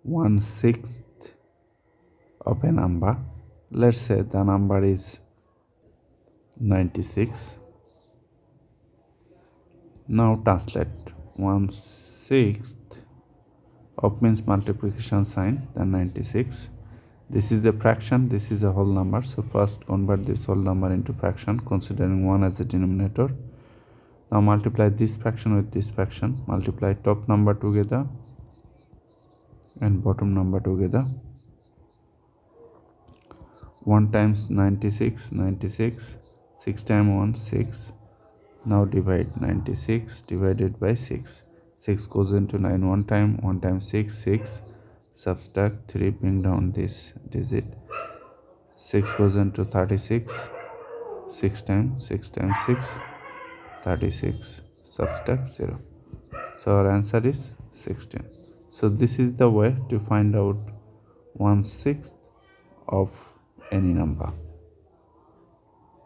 1/6 of a number. Let's say the number is 96. Now translate 1/6 of means multiplication sign, then 96. This is a fraction, this is a whole number. So first convert this whole number into fraction, considering 1 as a denominator. Now multiply this fraction with this fraction. Multiply top number together and bottom number together. 1 times 96, 96. 6 times 1, 6. Now divide 96 divided by 6. 6 goes into 9 one time 6, 6. Subtract 3, bring down this digit. 6 goes into 36. 6 times 6, 36. Subtract 0. So our answer is 16. So this is the way to find out 1/6 of any number.